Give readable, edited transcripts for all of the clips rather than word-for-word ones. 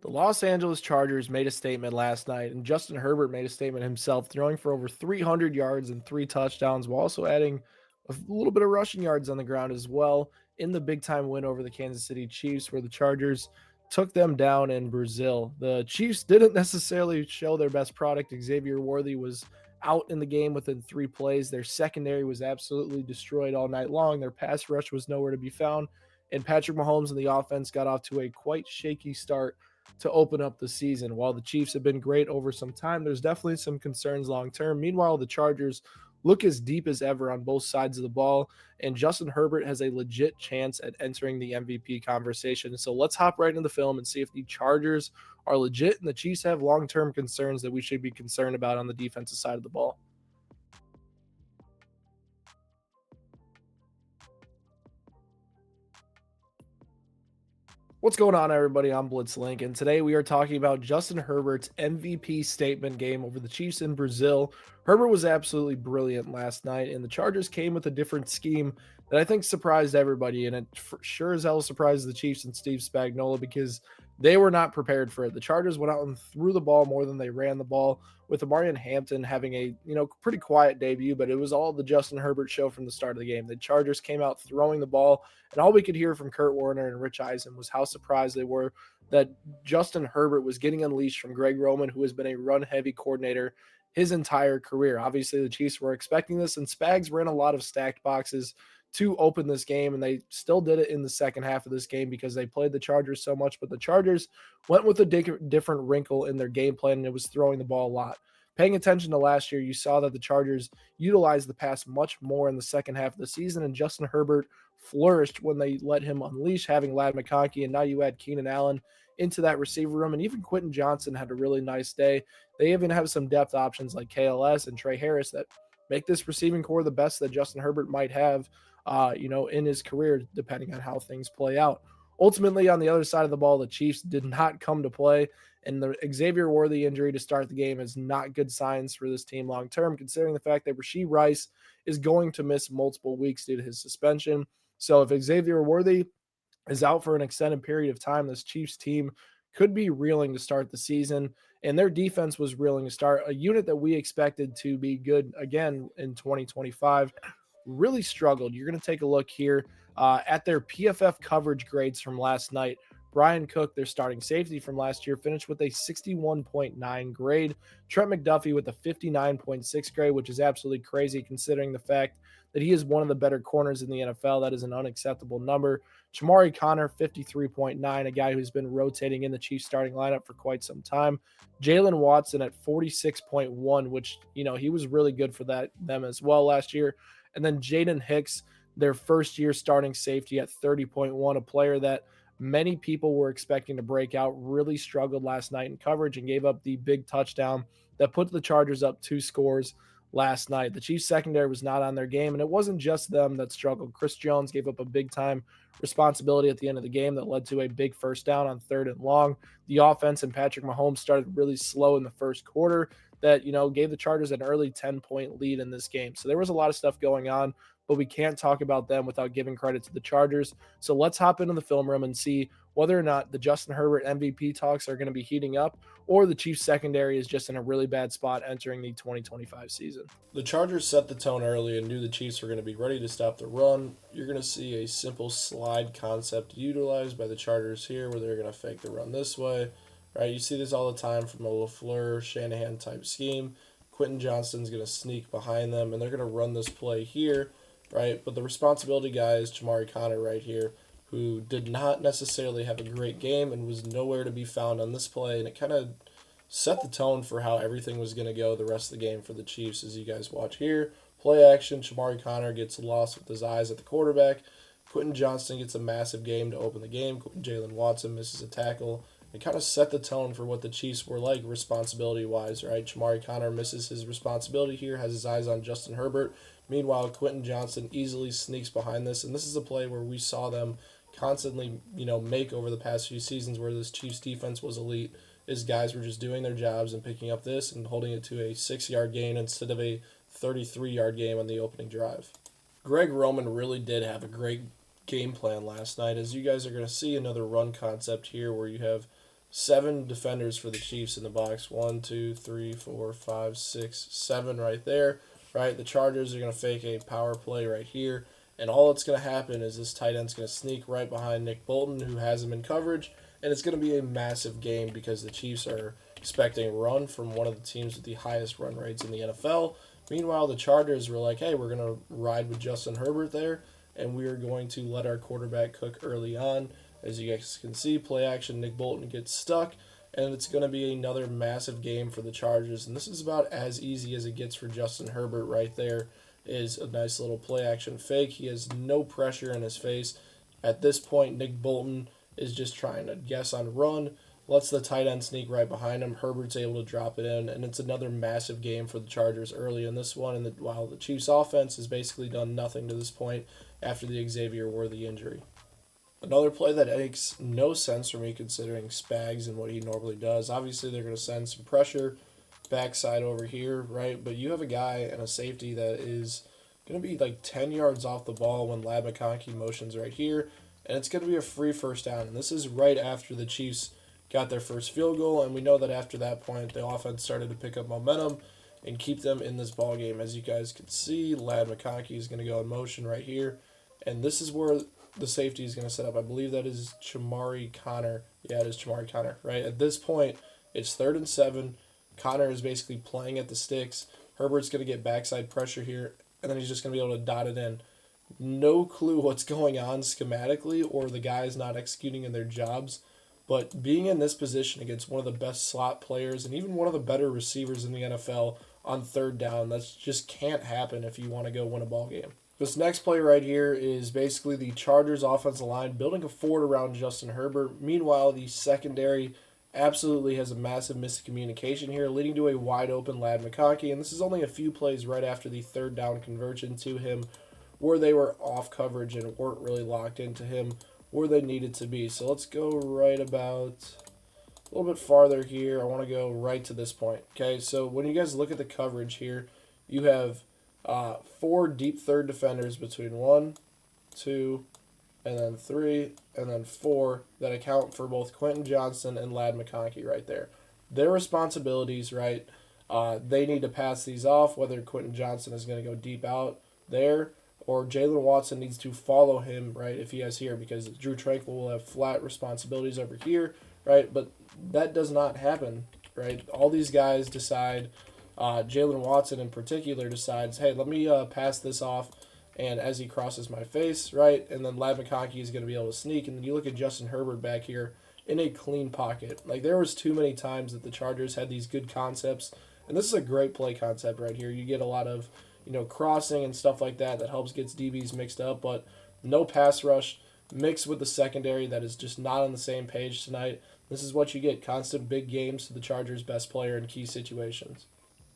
The Los Angeles Chargers made a statement last night, and Justin Herbert made a statement himself, throwing for over 300 yards and 3 touchdowns, while also adding a little bit of rushing yards on the ground as well in the big time win over the Kansas City Chiefs, where the Chargers took them down in Brazil. The Chiefs didn't necessarily show their best product. Xavier Worthy was out in the game within 3 plays. Their secondary was absolutely destroyed all night long. Their pass rush was nowhere to be found. And Patrick Mahomes and the offense got off to a quite shaky start to open up the season. While the Chiefs have been great over some time, there's definitely some concerns long term. Meanwhile, the Chargers look as deep as ever on both sides of the ball, and Justin Herbert has a legit chance at entering the MVP conversation. So let's hop right into the film and see if the Chargers are legit and the Chiefs have long term concerns that we should be concerned about on the defensive side of the ball. What's going on, everybody? I'm Blitz Link, and today we are talking about Justin Herbert's MVP statement game over the Chiefs in Brazil. Herbert was absolutely brilliant last night, and the Chargers came with a different scheme that I think surprised everybody, and it for sure as hell surprised the Chiefs and Steve Spagnuolo because they were not prepared for it. The Chargers went out and threw the ball more than they ran the ball, with Amarian Hampton having a pretty quiet debut, but it was all the Justin Herbert show from the start of the game. The Chargers came out throwing the ball, and all we could hear from Kurt Warner and Rich Eisen was how surprised they were that Justin Herbert was getting unleashed from Greg Roman, who has been a run-heavy coordinator his entire career. Obviously, the Chiefs were expecting this, and Spags ran a lot of stacked boxes to open this game, and they still did it in the second half of this game because they played the Chargers so much. But the Chargers went with a different wrinkle in their game plan, and it was throwing the ball a lot. Paying attention to last year, you saw that the Chargers utilized the pass much more in the second half of the season, and Justin Herbert flourished when they let him unleash, having Ladd McConkey, and now you add Keenan Allen into that receiver room, and even Quentin Johnson had a really nice day. They even have some depth options like KLS and Trey Harris that make this receiving core the best that Justin Herbert might have, in his career, depending on how things play out. Ultimately, on the other side of the ball, the Chiefs did not come to play, and the Xavier Worthy injury to start the game is not good signs for this team long term, considering the fact that Rashee Rice is going to miss multiple weeks due to his suspension. So if Xavier Worthy is out for an extended period of time, this Chiefs team could be reeling to start the season. And their defense was reeling to start. A unit that we expected to be good again in 2025 really struggled. You're going to take a look here at their PFF coverage grades from last night. Brian Cook, their starting safety from last year, finished with a 61.9 grade. Trent McDuffie with a 59.6 grade, which is absolutely crazy considering the fact that he is one of the better corners in the NFL. That is an unacceptable number. Chamari Connor, 53.9, a guy who's been rotating in the Chiefs starting lineup for quite some time. Jalen Watson at 46.1, which, he was really good for them as well last year. And then Jaden Hicks, their first year starting safety at 30.1, a player that many people were expecting to break out, really struggled last night in coverage and gave up the big touchdown that put the Chargers up 2 scores last night. The Chiefs secondary was not on their game, and it wasn't just them that struggled. Chris Jones gave up a big time responsibility at the end of the game that led to a big first down on 3rd and long. The offense and Patrick Mahomes started really slow in the first quarter that, gave the Chargers an early 10-point lead in this game. So there was a lot of stuff going on, but we can't talk about them without giving credit to the Chargers. So let's hop into the film room and see whether or not the Justin Herbert MVP talks are going to be heating up or the Chiefs secondary is just in a really bad spot entering the 2025 season. The Chargers set the tone early and knew the Chiefs were going to be ready to stop the run. You're going to see a simple slide concept utilized by the Chargers here where they're going to fake the run this way. Right, you see this all the time from a LaFleur, Shanahan type scheme. Quentin Johnston's going to sneak behind them, and they're going to run this play here, right? But the responsibility guy is Chamari Connor right here, who did not necessarily have a great game and was nowhere to be found on this play, and it kind of set the tone for how everything was going to go the rest of the game for the Chiefs. As you guys watch here, play action, Chamari Connor gets lost with his eyes at the quarterback. Quentin Johnston gets a massive game to open the game. Jalen Watson misses a tackle. It kind of set the tone for what the Chiefs were like responsibility-wise, right? Chamari Connor misses his responsibility here, has his eyes on Justin Herbert. Meanwhile, Quentin Johnston easily sneaks behind this, and this is a play where we saw them constantly, make over the past few seasons where this Chiefs defense was elite, is guys were just doing their jobs and picking up this and holding it to a 6-yard gain instead of a 33-yard game on the opening drive. Greg Roman really did have a great game plan last night. As you guys are going to see, another run concept here where you have 7 defenders for the Chiefs in the box. 1, 2, 3, 4, 5, 6, 7 right there. Right, the Chargers are going to fake a power play right here, and all that's going to happen is this tight end's going to sneak right behind Nick Bolton, who has him in coverage, and it's going to be a massive game because the Chiefs are expecting a run from one of the teams with the highest run rates in the NFL. Meanwhile, the Chargers were like, hey, we're going to ride with Justin Herbert there, and we are going to let our quarterback cook early on. As you guys can see, play action, Nick Bolton gets stuck, and it's going to be another massive game for the Chargers. And this is about as easy as it gets for Justin Herbert right there. Is a nice little play action fake. He has no pressure in his face. At this point, Nick Bolton is just trying to guess on run, lets the tight end sneak right behind him. Herbert's able to drop it in, and it's another massive game for the Chargers early in this one. And while the Chiefs' offense has basically done nothing to this point after the Xavier Worthy injury. Another play that makes no sense for me considering Spags and what he normally does. Obviously, they're going to send some pressure backside over here, right? But you have a guy and a safety that is going to be like 10 yards off the ball when Ladd McConkey motions right here, and it's going to be a free first down. And this is right after the Chiefs got their first field goal, and we know that after that point, the offense started to pick up momentum and keep them in this ball game. As you guys can see, Ladd McConkey is going to go in motion right here, and this is where the safety is going to set up. I believe that is Chamari Connor. Yeah, it is Chamari Connor, right? At this point, it's 3rd and 7. Connor is basically playing at the sticks. Herbert's going to get backside pressure here, and then he's just going to be able to dot it in. No clue what's going on schematically or the guys not executing in their jobs, but being in this position against one of the best slot players and even one of the better receivers in the NFL on 3rd down, that just can't happen if you want to go win a ball game. This next play right here is basically the Chargers offensive line building a fort around Justin Herbert. Meanwhile, the secondary absolutely has a massive miscommunication here, leading to a wide open Ladd McConkey. And this is only a few plays right after the 3rd down conversion to him where they were off coverage and weren't really locked into him where they needed to be. So let's go right about a little bit farther here. I want to go right to this point. Okay, so when you guys look at the coverage here, you have 4 deep third defenders between 1, 2, and then 3, and then 4 that account for both Quentin Johnston and Ladd McConkey right there. Their responsibilities, right, they need to pass these off, whether Quentin Johnston is going to go deep out there or Jalen Watson needs to follow him, right, if he has here, because Drew Tranquil will have flat responsibilities over here, right, but that does not happen, right? All these guys decide, Jalen Watson in particular decides, hey, let me pass this off, and as he crosses my face, right, and then Ladd McConkey is going to be able to sneak, and then you look at Justin Herbert back here in a clean pocket. Like, there was too many times that the Chargers had these good concepts, and this is a great play concept right here. You get a lot of, crossing and stuff like that helps gets DBs mixed up, but no pass rush mixed with the secondary that is just not on the same page tonight. This is what you get, constant big games to the Chargers' best player in key situations.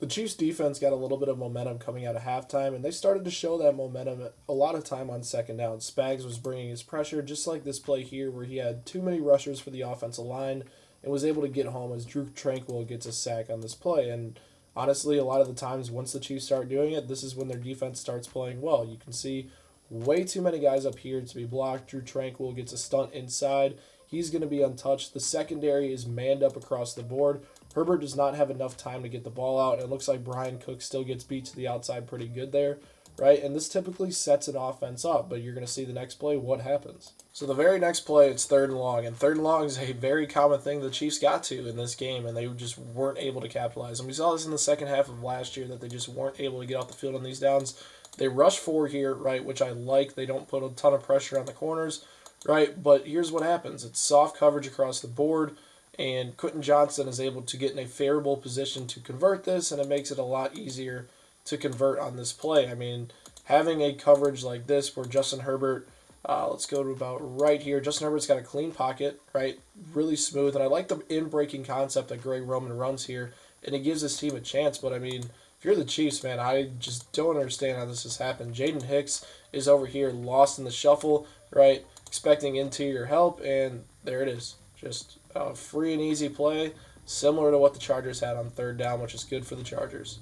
The Chiefs' defense got a little bit of momentum coming out of halftime, and they started to show that momentum a lot of time on 2nd down. Spags was bringing his pressure, just like this play here where he had too many rushers for the offensive line and was able to get home as Drew Tranquil gets a sack on this play. And honestly, a lot of the times once the Chiefs start doing it, this is when their defense starts playing well. You can see way too many guys up here to be blocked. Drew Tranquil gets a stunt inside. He's going to be untouched. The secondary is manned up across the board. Herbert does not have enough time to get the ball out, and it looks like Brian Cook still gets beat to the outside pretty good there, right? And this typically sets an offense up, but you're going to see the next play what happens. So the very next play, it's 3rd and long, and 3rd and long is a very common thing the Chiefs got to in this game, and they just weren't able to capitalize. And we saw this in the second half of last year, that they just weren't able to get off the field on these downs. They rush 4 here, right, which I like. They don't put a ton of pressure on the corners, right? But here's what happens. It's soft coverage across the board, and Quentin Johnston is able to get in a favorable position to convert this, and it makes it a lot easier to convert on this play. I mean, having a coverage like this where Justin Herbert, let's go to about right here. Justin Herbert's got a clean pocket, right? Really smooth, and I like the in-breaking concept that Greg Roman runs here, and it gives his team a chance. But, I mean, if you're the Chiefs, man, I just don't understand how this has happened. Jaden Hicks is over here lost in the shuffle, right, expecting interior help, and there it is. Just a free and easy play, similar to what the Chargers had on 3rd down, which is good for the Chargers.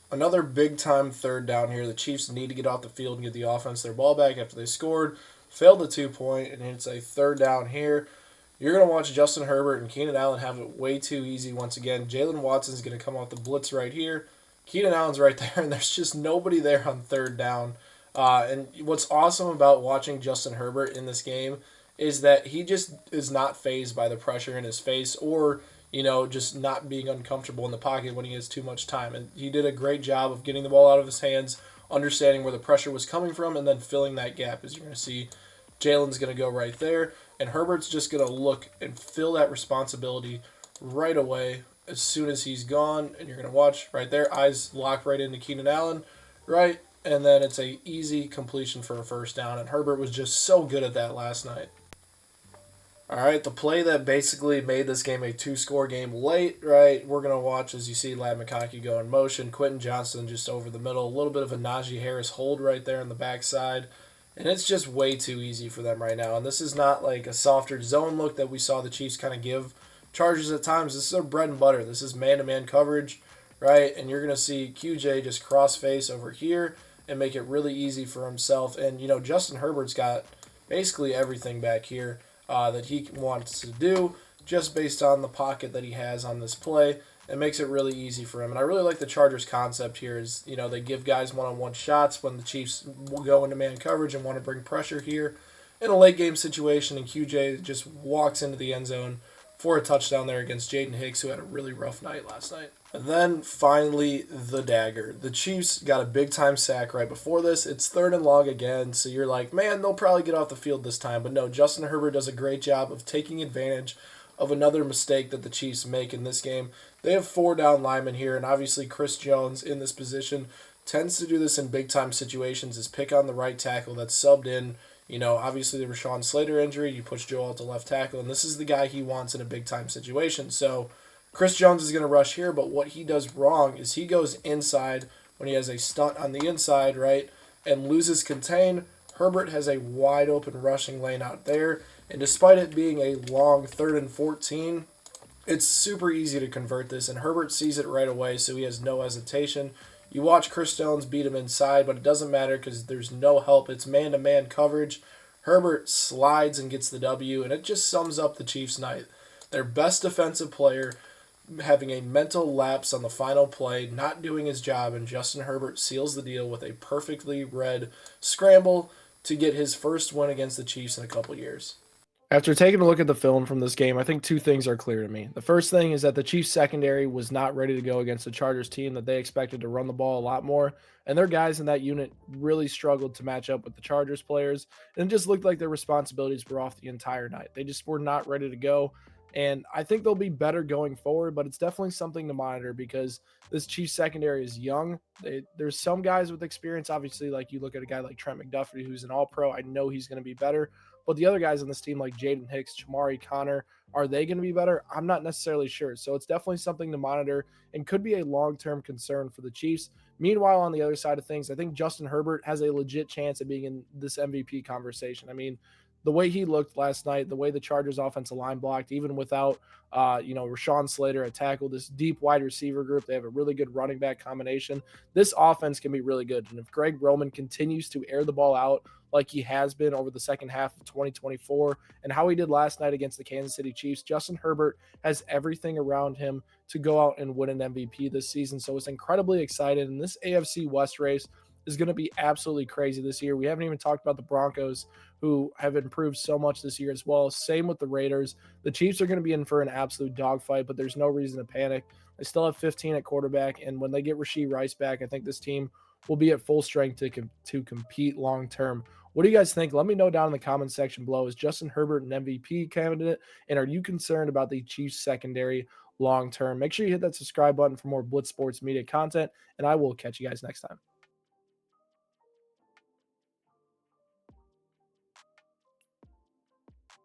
Another big-time 3rd down here. The Chiefs need to get off the field and get the offense their ball back after they scored. Failed the 2-point, and it's a 3rd down here. You're going to watch Justin Herbert and Keenan Allen have it way too easy once again. Jalen Watson's going to come off the blitz right here. Keenan Allen's right there, and there's just nobody there on third down. And what's awesome about watching Justin Herbert in this game is that he just is not phased by the pressure in his face or, just not being uncomfortable in the pocket when he has too much time. And he did a great job of getting the ball out of his hands, understanding where the pressure was coming from, and then filling that gap. As you're going to see, Jalen's going to go right there, and Herbert's just going to look and fill that responsibility right away as soon as he's gone. And you're going to watch right there, eyes lock right into Keenan Allen, right? And then it's a easy completion for a first down. And Herbert was just so good at that last night. All right, the play that basically made this game a two-score game late, right? We're going to watch as you see Lad McConkey go in motion. Quentin Johnston just over the middle. A little bit of a Najee Harris hold right there on the backside. And it's just way too easy for them right now. And this is not like a softer zone look that we saw the Chiefs kind of give Chargers at times. This is their bread and butter. This is man-to-man coverage, right? And you're going to see QJ just cross-face over here and make it really easy for himself. And, Justin Herbert's got basically everything back here that he wants to do just based on the pocket that he has on this play. It makes it really easy for him. And I really like the Chargers concept here is, they give guys one-on-one shots when the Chiefs will go into man coverage and want to bring pressure here in a late game situation. And QJ just walks into the end zone for a touchdown there against Jaden Hicks, who had a really rough night last night. And then finally, the dagger. The Chiefs got a big-time sack right before this. It's 3rd and long again, so you're like, man, they'll probably get off the field this time. But no, Justin Herbert does a great job of taking advantage of another mistake that the Chiefs make in this game. They have 4 down linemen here, and obviously Chris Jones in this position tends to do this in big-time situations, is pick on the right tackle that's subbed in. Obviously the Rashawn Slater injury, you push Joe Alt to left tackle, and this is the guy he wants in a big-time situation. So Chris Jones is going to rush here, but what he does wrong is he goes inside when he has a stunt on the inside, right, and loses contain. Herbert has a wide-open rushing lane out there, and despite it being a long 3rd and 14, it's super easy to convert this, and Herbert sees it right away, so he has no hesitation. You watch Chris Jones beat him inside, but it doesn't matter because there's no help. It's man-to-man coverage. Herbert slides and gets the W, and it just sums up the Chiefs' night. Their best defensive player having a mental lapse on the final play, not doing his job, and Justin Herbert seals the deal with a perfectly read scramble to get his first win against the Chiefs in a couple years. After taking a look at the film from this game, I think 2 things are clear to me. The first thing is that the Chiefs secondary was not ready to go against the Chargers team, that they expected to run the ball a lot more, and their guys in that unit really struggled to match up with the Chargers players, and it just looked like their responsibilities were off the entire night. They just were not ready to go, and I think they'll be better going forward, but it's definitely something to monitor because this Chiefs secondary is young. There's some guys with experience, obviously, like you look at a guy like Trent McDuffie, who's an all-pro. I know he's going to be better, but the other guys on this team, like Jaden Hicks, Chamari Connor, are they going to be better? I'm not necessarily sure. So it's definitely something to monitor and could be a long-term concern for the Chiefs. Meanwhile, on the other side of things, I think Justin Herbert has a legit chance at being in this MVP conversation. I mean, the way he looked last night, the way the Chargers offensive line blocked, even without, Rashawn Slater at tackle, this deep wide receiver group, they have a really good running back combination. This offense can be really good. And if Greg Roman continues to air the ball out like he has been over the second half of 2024 and how he did last night against the Kansas City Chiefs, Justin Herbert has everything around him to go out and win an MVP this season. So it's incredibly excited. And this AFC West race is going to be absolutely crazy this year. We haven't even talked about the Broncos, who have improved so much this year as well. Same with the Raiders. The Chiefs are going to be in for an absolute dogfight, but there's no reason to panic. They still have 15 at quarterback, and when they get Rashee Rice back, I think this team will be at full strength to compete long term. What do you guys think? Let me know down in the comment section below. Is Justin Herbert an MVP candidate? And are you concerned about the Chiefs secondary long term? Make sure you hit that subscribe button for more Blitz Sports Media content, and I will catch you guys next time.